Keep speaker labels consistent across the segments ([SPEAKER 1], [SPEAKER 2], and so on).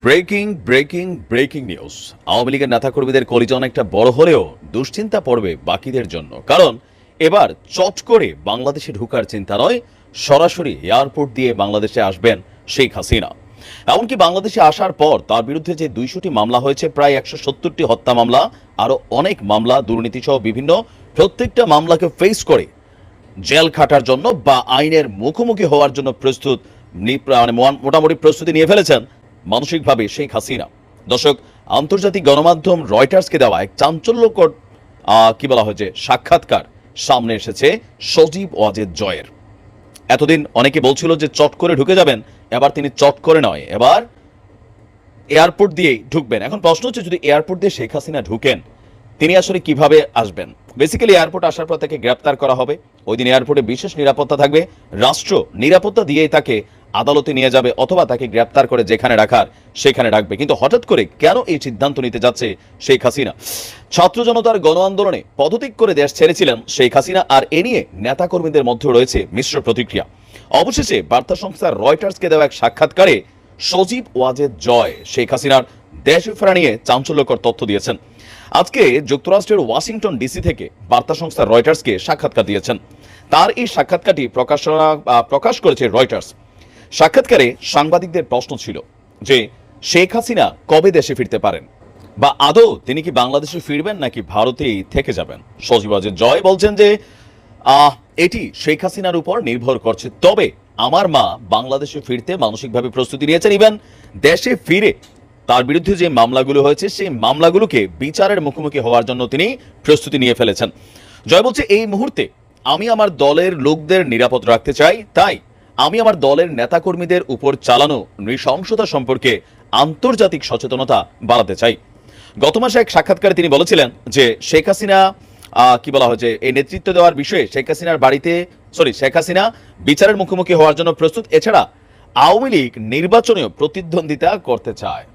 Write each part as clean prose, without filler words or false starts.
[SPEAKER 1] Breaking news. Awami লীগের নেতাকর্মীদের কলিজা অনেকটা বড় হলেও দুশ্চিন্তা পড়বে বাকিদের জন্য। কারণ এবার চট করে বাংলাদেশে ঢোকার চিন্তা নয়, সরাসরি এয়ারপোর্ট দিয়ে বাংলাদেশে আসবেন শেখ হাসিনা। এমনকি বাংলাদেশে আসার পর তার বিরুদ্ধে যে 200টি মামলা হয়েছে, প্রায় 170টি হত্যা মামলা, আরও অনেক মামলা, দুর্নীতিসহ বিভিন্ন, প্রত্যেকটা মামলাকে ফেস করে জেল খাটার জন্য বা আইনের মুখোমুখি হওয়ার জন্য মোটামুটি প্রস্তুতি নিয়ে ফেলেছেন মানসিকভাবে শেখ হাসিনা। দর্শক, আন্তর্জাতিক গণমাধ্যম রয়টার্সকে দেওয়া এক চাঞ্চল্যকর কি বলা হয়েছে সাক্ষাৎকার সামনে এসেছে সজীব ওয়াজেদ জয়ের। এতদিন অনেকে বলছিল যে চট করে ঢুকে যাবেন, এবার তিনি চট করে নয়, এবার এয়ারপোর্ট দিয়েই ঢুকবেন। এখন প্রশ্ন হচ্ছে, যদি এয়ারপোর্ট দিয়ে শেখ হাসিনা ঢুকেন, তিনি আসলে কিভাবে আসবেন? বেসিক্যালি এয়ারপোর্ট আসার পর তাকে গ্রেপ্তার করা হবে। ওই দিন এয়ারপোর্টে বিশেষ নিরাপত্তা থাকবে, রাষ্ট্র নিরাপত্তা দিয়েই তাকে আদালতে নিয়ে যাবে, অথবা তাকে গ্রেপ্তার করে যেখানে রাখার সেখানে রাখবে। কিন্তু হঠাৎ করে কেন এই সিদ্ধান্ত নিতে যাচ্ছে শেখ হাসিনা? ছাত্র জনতার গণ আন্দোলনে পদত্যাগ করে দেশ ছেড়েছিলেন শেখ হাসিনা, আর এ নিয়ে নেতাকর্মীদের মধ্যে রয়েছে মিশ্র প্রতিক্রিয়া। অবশেষে বার্তা সংস্থা রয়টার্সকে দেওয়া এক সাক্ষাৎকারে সজীব ওয়াজেদ জয় শেখ হাসিনার দেশে ফেরা নিয়ে চাঞ্চল্যকর তথ্য দিয়েছেন। আজকে যুক্তরাষ্ট্রের ওয়াশিংটন ডিসি থেকে বার্তা সংস্থা রয়টার্সকে সাক্ষাৎকার দিয়েছেন। তার এই সাক্ষাৎকারটি প্রকাশ করেছে রয়টার্স। সাক্ষাৎকারে সাংবাদিকদের প্রশ্ন ছিল যে শেখ হাসিনা কবে দেশে ফিরতে পারেন, বা আদৌ তিনি কি বাংলাদেশে ফিরবেন নাকি ভারতেই থেকে যাবেন। সজীব ওয়াজেদ জয় বলছেন যে এটি শেখ হাসিনার উপর নির্ভর করছে, তবে আমার মা বাংলাদেশে ফিরতে মানসিকভাবে প্রস্তুতি নিয়েছেন। ইভেন দেশে ফিরে তার বিরুদ্ধে যে মামলাগুলো হয়েছে, সেই মামলাগুলোকে বিচারের মুখোমুখি হওয়ার জন্য তিনি প্রস্তুতি নিয়ে ফেলেছেন। জয় বলছে, এই মুহূর্তে আমি আমার দলের লোকদের নিরাপদ রাখতে চাই, তাই আমি আমার দলের নেতাকর্মীদের উপর চালানো নৃশংসতা সম্পর্কে আন্তর্জাতিক সচেতনতা বাড়াতে চাই। গত মাসে এক সাক্ষাৎকারে তিনি বলেছিলেন যে শেখ হাসিনা কি বলা হয়েছে, এই নেতৃত্ব দেওয়ার বিষয়ে শেখ হাসিনা বিচারের মুখোমুখি হওয়ার জন্য প্রস্তুত। এছাড়া আওয়ামী লীগ নির্বাচনেও প্রতিদ্বন্দ্বিতা করতে চায়।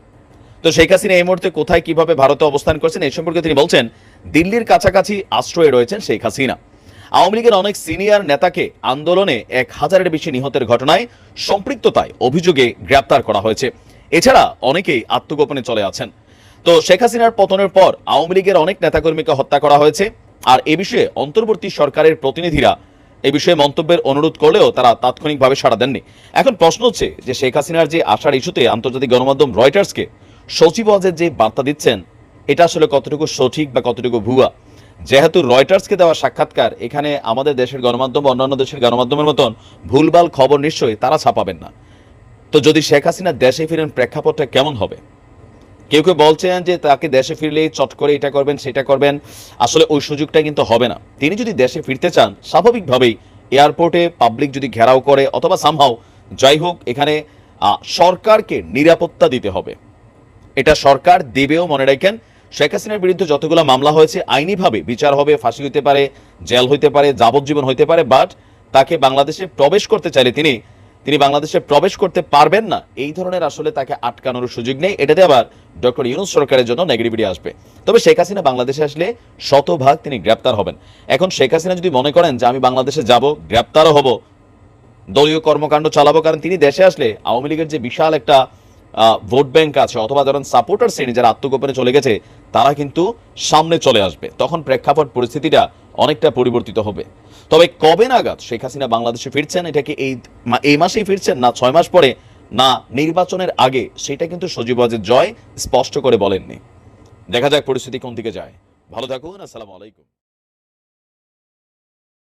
[SPEAKER 1] তো শেখ হাসিনা এই মুহূর্তে কোথায়, কিভাবে ভারতে অবস্থান করছেন, এই সম্পর্কে তিনি বলছেন, দিল্লির কাছাকাছি আশ্রয়ে রয়েছেন শেখ হাসিনা। আওয়ামী লীগের অনেক সিনিয়র নেতাকে আন্দোলনে 1000-এর বেশি নিহতের ঘটনায় সম্পৃক্ততায় অভিযোগে গ্রেপ্তার করা হয়েছে। এছাড়া অনেকেই আত্মগোপনে চলে আছেন। তো শেখ হাসিনার পতনের পর আওয়ামী লীগের অনেক নেতাকর্মীকে হত্যা করা হয়েছে, আর এ বিষয়ে অন্তর্বর্তী সরকারের প্রতিনিধিরা এই বিষয়ে মন্তব্যের অনুরোধ করলেও তারা তাৎক্ষণিকভাবে সাড়া দেননি। এখন প্রশ্ন হচ্ছে যে শেখ হাসিনার যে আসার ইস্যুতে আন্তর্জাতিক গণমাধ্যম রয়টার্সকে সজীব ওয়াজেদ যে বার্তা দিচ্ছেন, এটা আসলে কতটুকু সঠিক বা কতটুকু ভুয়া? যেহেতু রয়টার্সকে দেওয়া সাক্ষাৎকার, এখানে আমাদের দেশের গণমাধ্যম অন্যান্য দেশের গণমাধ্যমের মতন ভুলভাল খবর নিশ্চয়ই তারা ছাপাবেন না। তো যদি শেখ হাসিনা দেশে ফিরেন, প্রেক্ষাপটটা কেমন হবে? কেউ কেউ বলছেন যে তাকে দেশে ফিরলেই চট করে এটা করবেন সেটা করবেন। আসলে ওই সুযোগটা কিন্তু হবে না। তিনি যদি দেশে ফিরতে চান, স্বাভাবিকভাবেই এয়ারপোর্টে পাবলিক যদি ঘেরাও করে অথবা সামহাও, যাই হোক, এখানে সরকারকে নিরাপত্তা দিতে হবে। এটা সরকার দেবেও, মনে রাখেন। শেখ হাসিনার বিরুদ্ধে যতগুলো মামলা হয়েছে আইনিভাবে বিচার হবে, ফাঁসি হইতে পারে, জেল হইতে পারে, যাবজ্জীবন হইতে পারে, বাট তাকে বাংলাদেশে প্রবেশ করতে চাইলে তিনি বাংলাদেশে প্রবেশ করতে পারবেন না। এই ধরনের আসলে তাকে আটকানোর সুযোগ নেই। এটাতে আবার ডক্টর ইউনূস সরকারের জন্য নেগেটিভিটি আসবে। তবে শেখ হাসিনা বাংলাদেশে আসলে শতভাগ তিনি গ্রেপ্তার হবেন। এখন শেখ হাসিনা যদি মনে করেন যে আমি বাংলাদেশে যাব, গ্রেপ্তারও হব, দলীয় কর্মকাণ্ড চালাবো, কারণ তিনি দেশে আসলে আওয়ামী লীগের যে বিশাল একটা ভোট ব্যাংক আছে, অথবা ধরেন সাপোর্টার শ্রেণী যারা আত্মগোপনে চলে গেছে, তারা কিন্তু সামনে চলে আসবে। তখন প্রেক্ষাপট পরিস্থিতিটা অনেকটা পরিবর্তিত হবে। তবে কবে নাগাদ শেখ হাসিনা বাংলাদেশে ফিরছেন, এটাকে এই মাসেই ফিরছেন না 6 মাস পরে না নির্বাচনের আগে, সেটা কিন্তু সজীব ওয়াজেদ জয় স্পষ্ট করে বলেননি। দেখা যাক পরিস্থিতি কোন দিকে যায়। ভালো থাকুন। আসসালামু আলাইকুম।